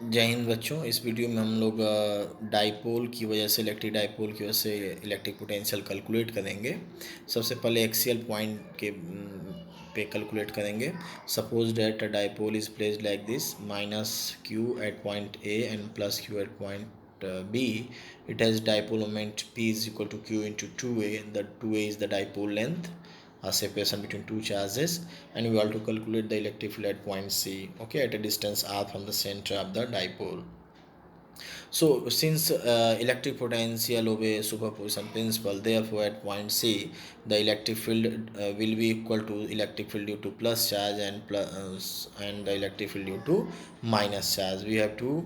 जय हिंद बच्चों। इस वीडियो में हम लोग डाइपोल की वजह से, इलेक्ट्रिक डाइपोल की वजह से इलेक्ट्रिक पोटेंशियल कैलकुलेट करेंगे। सबसे पहले एक्सियल पॉइंट के पे कैलकुलेट करेंगे। Suppose that a dipole is placed like this, minus q at point A and plus q at point B. It has dipole moment P is equal to Q into 2A. The 2A is the dipole length, a separation between two charges, and we have to calculate the electric field at point C, okay, at a distance r from the center of the dipole. So since electric potential obey superposition principle, therefore at point C the electric field will be equal to electric field due to plus charge and the electric field due to minus charge. We have to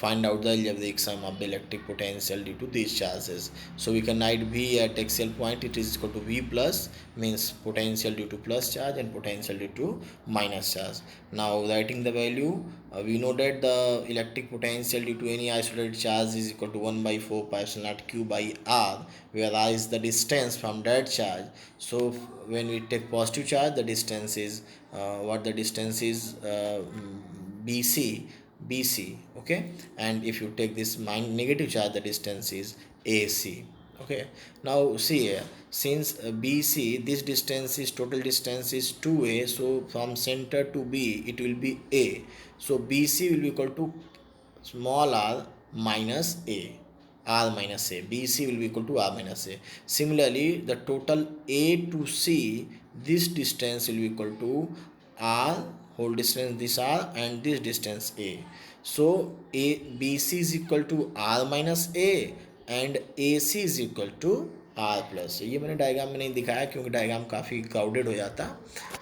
find out the algebraic sum of the electric potential due to these charges. So we can write V at axial point, it is equal to V plus, means potential due to plus charge and potential due to minus charge. Now writing the value, we know that the electric potential due to any isolated charge is equal to 1 by 4 pi epsilon naught q by r, where r is the distance from that charge. So when we take positive charge, the distance is what the distance is bc, okay, and if you take this negative charge, the distance is ac. Okay, now see here, since BC, this distance is total distance is 2A, so from center to B it will be A. So BC will be equal to small r minus A, r minus A. BC will be equal to r minus A. Similarly, the total A to C, this distance will be equal to r whole distance this r and this distance A. So BC is equal to r minus A and A C is equal to r plus. ये मैंने diagram में नहीं दिखाया क्योंकि diagram काफ़ी crowded हो जाता,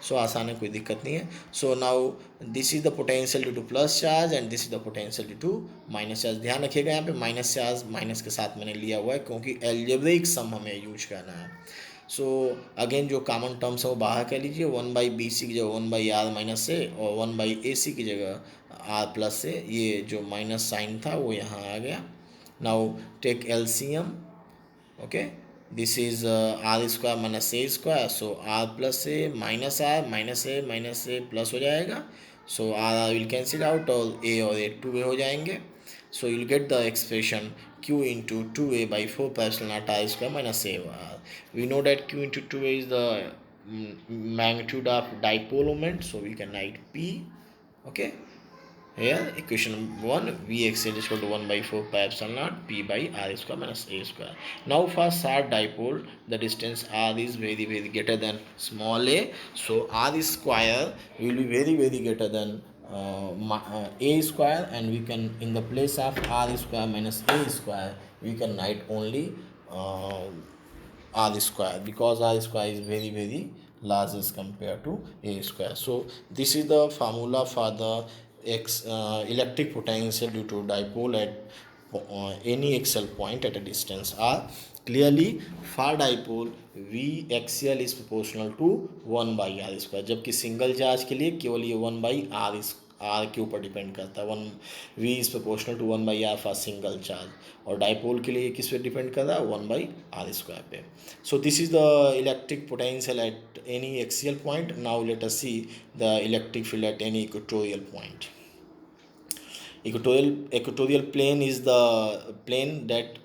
सो आसान है, कोई दिक्कत नहीं है। So now this is the potential due to plus charge and this is the potential due to minus charge. ध्यान रखिएगा यहाँ पे माइनस चार्ज माइनस के साथ मैंने लिया हुआ है क्योंकि एल्जेब्रिक सम हमें यूज करना है। सो अगेन जो कॉमन टर्म्स है वो बाहर कर लीजिए, 1/BC की जगह 1/r माइनस ए और 1/AC की जगह r प्लस ए, ये जो माइनस साइन था वो यहाँ आ गया। Now take LCM, okay, this is r square minus a square, so r plus a minus r minus a plus हो जाएगा, so r will cancel out और a 2a हो जाएंगे, so you'll get the expression q into 2a by 4 pi epsilon naught r square minus a r. We know that q into 2a is the magnitude of dipole moment, so we can write p, okay. Here equation 1, Vxl is equal to 1 by 4 pi epsilon naught P by r square minus a square. Now for short dipole, the distance r is very greater than small a, so r square will be very greater than a square, and we can, in the place of r square minus a square, we can write only uh, r square, because r square is very large as compared to a square. So this is the formula for the electric potential due to dipole at any axial point at a distance r. Clearly for dipole v axial is proportional to 1 by r square, जबकि single charge के लिए केवल ये 1 by r के ऊपर depend करता है। 1 v is proportional to 1 by r for single charge, और डाइपोल के लिए किस पे डिपेंड कर रहा है, 1 by r स्क्वायर पे। So this is the electric potential at any axial point. Now let us see the electric field at any equatorial point. Equatorial plane is the plane that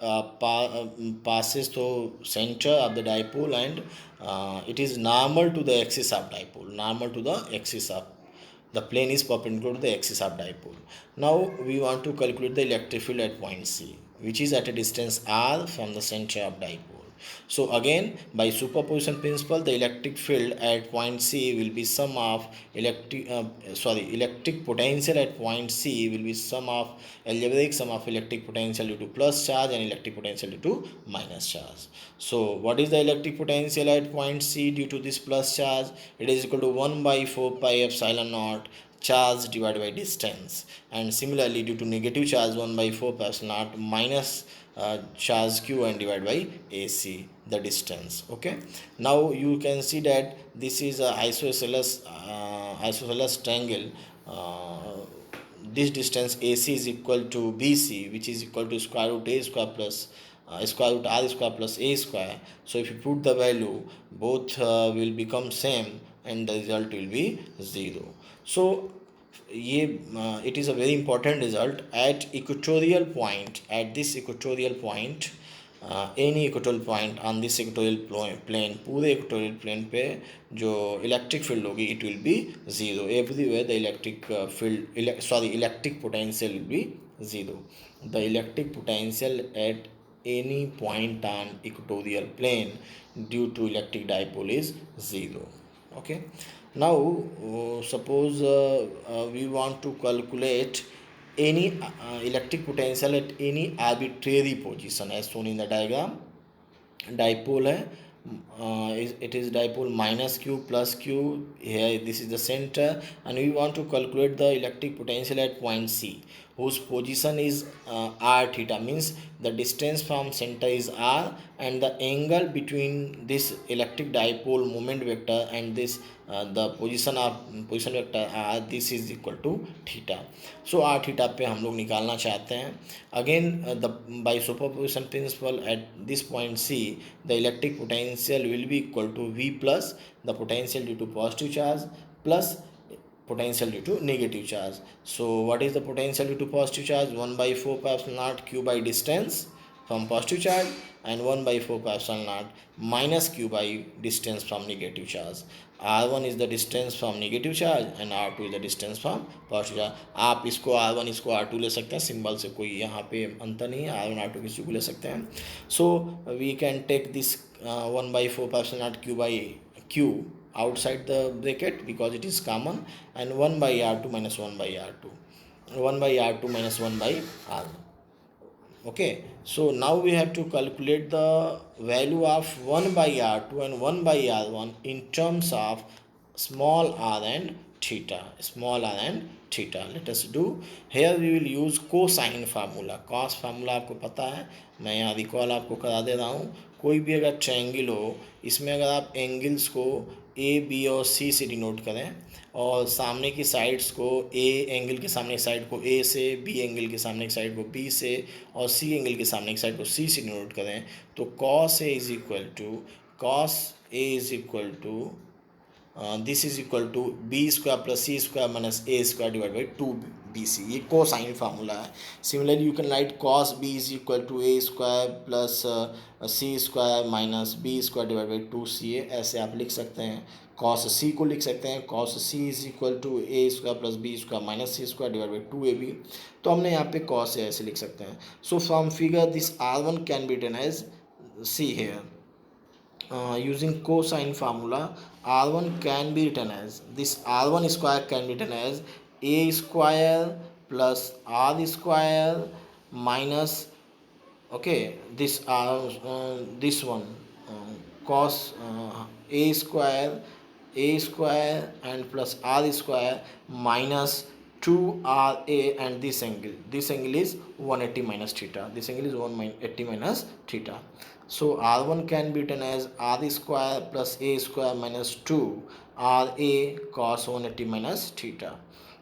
passes through center of the dipole, and it is normal to the axis of dipole. Normal to the axis of the plane is perpendicular to the axis of dipole. Now we want to calculate the electric field at point C, which is at a distance r from the center of dipole. So again, by superposition principle, the electric field at point C will be sum of electric potential at point C will be sum of algebraic sum of electric potential due to plus charge and electric potential due to minus charge. So what is the electric potential at point C due to this plus charge? It is equal to 1 by 4 pi epsilon naught charge divided by distance, and similarly due to negative charge 1 by 4 pi epsilon naught minus charge q and divided by AC, the distance. Okay, now you can see that this is a isosceles triangle. This distance AC is equal to BC, which is equal to square root a square plus square root r square plus a square. So if you put the value, both will become same and the result will be 0. So ये it is a very important result at equatorial point, at this equatorial point, any equatorial point on this equatorial plane, पूरे equatorial plane पे जो electric field होगी it will be zero everywhere. The electric electric potential will be zero. The electric potential at any point on equatorial plane due to electric dipole is zero. Okay. Now suppose we want to calculate any electric potential at any arbitrary position as shown in the diagram. Dipole है, it is dipole minus q plus q. Here this is the center, and we want to calculate the electric potential at point C, whose position is r theta, means the distance from center is r, and the angle between this electric dipole moment vector and this the position vector r, this is equal to theta. So r theta पे हम लोग निकालना चाहते हैं. Again the by superposition principle at this point C, the electric potential will be equal to V plus the potential due to positive charge plus potential due to negative charge. So what is the potential due to positive charge? 1 by 4 pi epsilon naught q by distance from positive charge, and 1 by 4 pi epsilon naught minus q by distance from negative charge. R1 is the distance from negative charge and R2 is the distance from positive charge. आप इसको R1 इसको R2 ले सकते हैं, symbol से कोई यहाँ पे अंतर नहीं है, R1 R2 किसी को ले सकते हैं. So we can take this 1 by 4 pi epsilon naught q by q outside the bracket because it is common, and 1 by R2 minus 1 by R2, 1 by R2 minus 1 by R1. Okay, so now we have to calculate the value of 1 by R2 and 1 by R1 in terms of small r and theta, small r and theta. Let us do. Here we will use cosine formula. Cos formula आपको पता है, मैं यहाँ recall आपको करा दे रहा हूँ. कोई भी अगर ट्रायंगल हो, इसमें अगर आप एंगल्स को ए बी और सी से डिनोट करें और सामने की साइड्स को ए एंगल के सामने की साइड को ए से, बी एंगल के सामने की साइड को बी से और सी एंगल के सामने की साइड को सी से डिनोट करें, तो cos A is equal to this is equal to B square plus C square minus A square divide by 2bc. ये कोसाइन फार्मूला है. Similarly you can write cos b is equal to A square plus C square minus B square divide by 2ca. ऐसे आप लिख सकते हैं. cos c को लिख सकते हैं cos c is equal to A square plus B square minus C square divide by 2ab. तो हमने यहाँ पे cos a ऐसे लिख सकते हैं. So from figure this r1 can be written as C here. Using cosine formula, r1 can be written as this, r1 square can be written as a square plus r square minus, okay, this one cos a square and plus r square minus 2ra, and this angle is 180 minus theta. This angle is 180 minus theta. So r1 can be written as r square plus a square minus 2 ra cos 180 minus theta.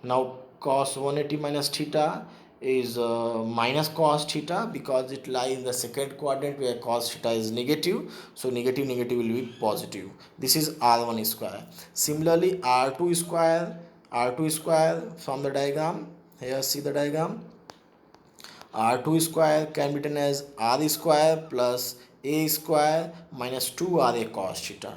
Now cos 180 minus theta is minus cos theta because it lies in the second quadrant where cos theta is negative. So negative will be positive. This is r1 square. Similarly r2 square from the diagram. Here see the diagram. R2 square can be written as r square plus a square minus 2ra cos theta.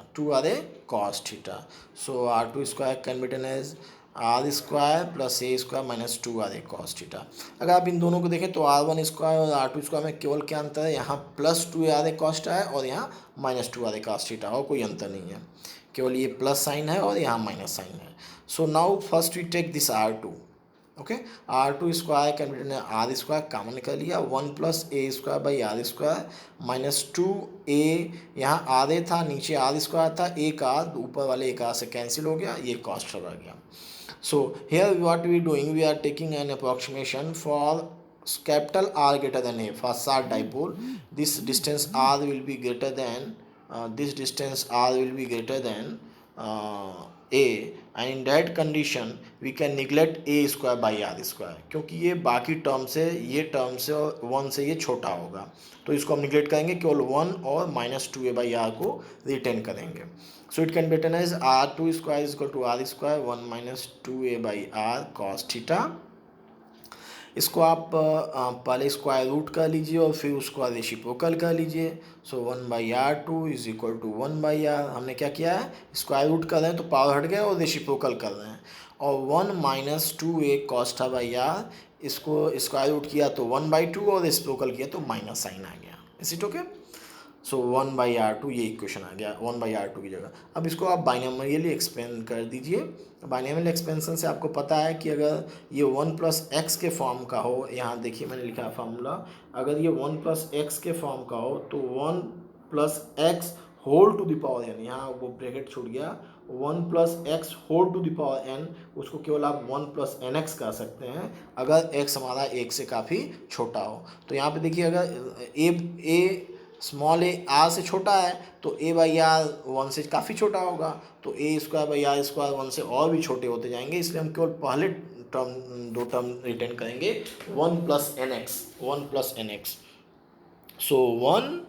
So r2 square can be written as r square plus a square minus 2ra cos theta. अगर आप इन दोनों को देखें तो r1 square और r2 square में केवल क्या अंतर है, यहाँ प्लस 2ra cos theta है और यहाँ माइनस 2ra cos theta, और कोई अंतर नहीं है, केवल ये प्लस साइन है और यहाँ माइनस साइन है. So now first we take this r2. Okay, r2 square can be written R square common कर लिया, 1 plus A square by are square minus 2a, यहाँ आधे था नीचे आर स्क्वायर था, एक आर ऊपर वाले एक आर से कैंसिल हो गया, ये कॉस्ट रह गया. So here what we doing, we are taking an approximation for capital R greater than A for short dipole. This distance R will be greater than A and in that condition we can neglect A square by are square, क्योंकि ये बाकी term से, ये term से और one से ये छोटा होगा, तो इसको हम निगलेक्ट करेंगे, केवल वन और minus two A by R को रिटेन करेंगे. So it can be written as R two square is equal to R square one minus two A by R cos theta. इसको आप पहले स्क्वायर रूट कर लीजिए और फिर उसको रेसिप्रोकल कर लीजिए. So one by R two is equal to one by R. हमने क्या किया है, स्क्वायर रूट कर रहे हैं तो पावर हट गया और रेसिप्रोकल कर रहे हैं. और one minus two A cos theta by R, इसको स्क्वायर रूट किया तो वन बाई टू और रेसिप्रोकल किया तो माइनस साइन आ गया. Is it okay? So one by R two, ये इक्वेशन आ गया वन बाई आर टू की जगह. अब इसको आप बाइनोमियली एक्सपेंड कर दीजिए. बाइनोमियल एक्सपेंशन से आपको पता है कि अगर ये वन प्लस एक्स के फॉर्म का हो, यहाँ देखिए मैंने लिखा है फार्मूला, अगर ये वन प्लस एक्स के फॉर्म का हो तो one plus X whole to the power N, यहाँ वो ब्रैकेट छूट गया, one plus X whole to the power N, उसको केवल आप वन प्लस एन एक्स कर सकते हैं अगर एक्स हमारा एक से काफ़ी छोटा हो. तो यहाँ पे देखिए अगर ए स्मॉल ए आर से छोटा है तो ए बाई आर वन से काफ़ी छोटा होगा, तो a square by are square one से और भी छोटे होते जाएंगे, इसलिए हम केवल पहले टर्म, दो टर्म रिटेन करेंगे, one plus N X, one plus N X. So one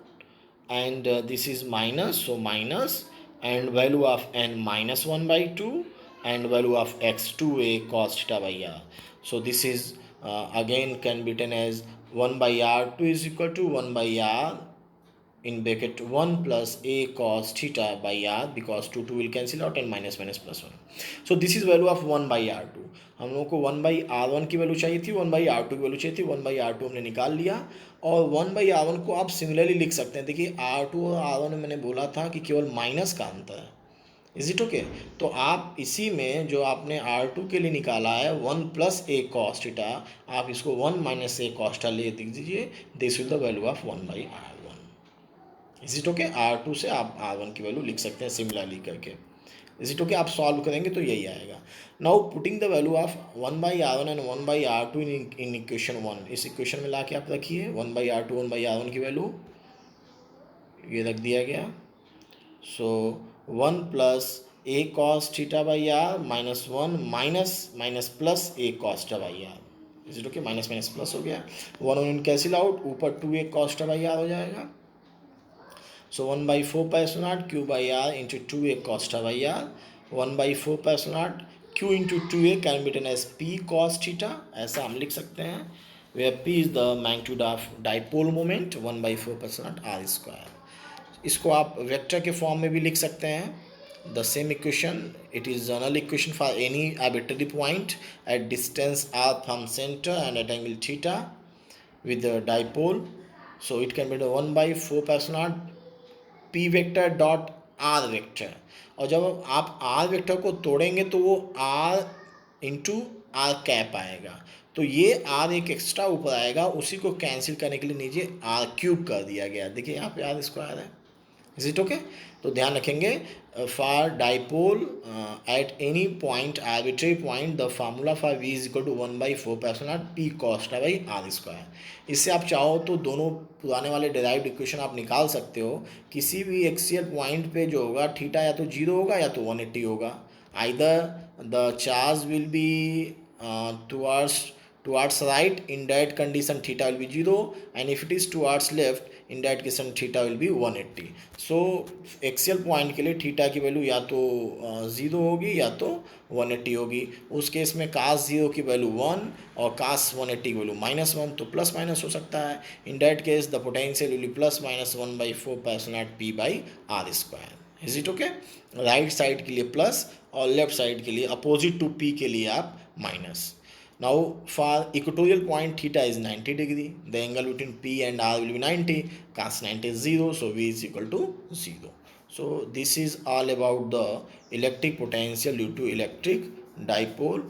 and this is minus, so minus, and value of n minus 1 by 2 and value of x 2a cos theta by r. So this is again can be written as 1 by r2 is equal to 1 by r in bracket 1 plus a cos theta by r, because 2 will cancel out and minus minus plus 1. So this is value of 1 by r2. हम लोगों को 1 by r1 की value चाहिए थी, 1 by r2 की value चाहिए थी, 1 by r2 हमने निकाल लिया. और 1 बाई r1 को आप सिमिलरली लिख सकते हैं. देखिए r2 और r1 में मैंने बोला था कि केवल माइनस का अंतर है. Is it okay? तो आप इसी में जो आपने R2 के लिए निकाला है one plus A cos theta, आप इसको वन माइनस ए कॉस्टा ले लिख दीजिए. This will the value of 1 by r1. Is it okay? R2 से आप R1 की वैल्यू लिख सकते हैं सिमिलरली करके. Is it okay? आप सॉल्व करेंगे तो यही आएगा. Now putting the value of 1 by r1 and 1 by r2 in equation 1, इस इक्वेशन में ला के आप रखिए 1 बाई r2 1 बाई r1 की वैल्यू ये रख दिया गया. So one plus A cos theta by R minus one minus minus plus A cos theta by R. Is it okay? Minus minus plus हो गया, वन वन कैंसिल आउट, ऊपर two A cos theta by R हो जाएगा. So one by four pi naught Q by R into two A cos theta by R, one by four pi naught Q into two A can be written as P cos theta, ऐसा हम लिख सकते हैं, where P is the magnitude of dipole moment, one by four pi naught R square. इसको आप vector के form में भी लिख सकते हैं. The same equation, it is general equation for any arbitrary point at distance R from centre and at angle theta with dipole. So it can be one by four pi naught P vector dot R vector. और जब आप are vector को तोड़ेंगे तो वो are into are cap आएगा, तो ये आर एक एक्स्ट्रा ऊपर आएगा, उसी को कैंसिल करने के लिए नीचे आर क्यूब कर दिया गया. देखिए यहाँ पे आर स्क्वायर है. Is it okay? तो ध्यान रखेंगे for dipole at any point arbitrary point the formula for V is equal to one by four pi naught P cos theta by are square. इससे आप चाहो तो दोनों पुराने वाले डिराइव्ड इक्वेशन आप निकाल सकते हो. किसी भी एक्सियल पॉइंट पे जो होगा थीटा या तो जीरो होगा या तो 180 होगा. Either the charge will be towards right, in that condition theta will be 0, and if it is towards left, in that condition theta will be 180. so axial point के लिए थीटा की value या तो 0 होगी या तो 180 होगी. उस केस में कास 0 की वैल्यू 1 और कास 180 की वैल्यू -1, तो प्लस माइनस हो सकता है. In that case the potential will be plus minus 1 by four pi naught P by are square. Is it okay? Right side के लिए प्लस और लेफ्ट साइड के लिए अपोजिट टू पी के लिए आप minus. Now for equatorial point theta is 90 degree. The angle between P and R will be 90. Cos 90 is 0, so V is equal to 0. So this is all about the electric potential due to electric dipole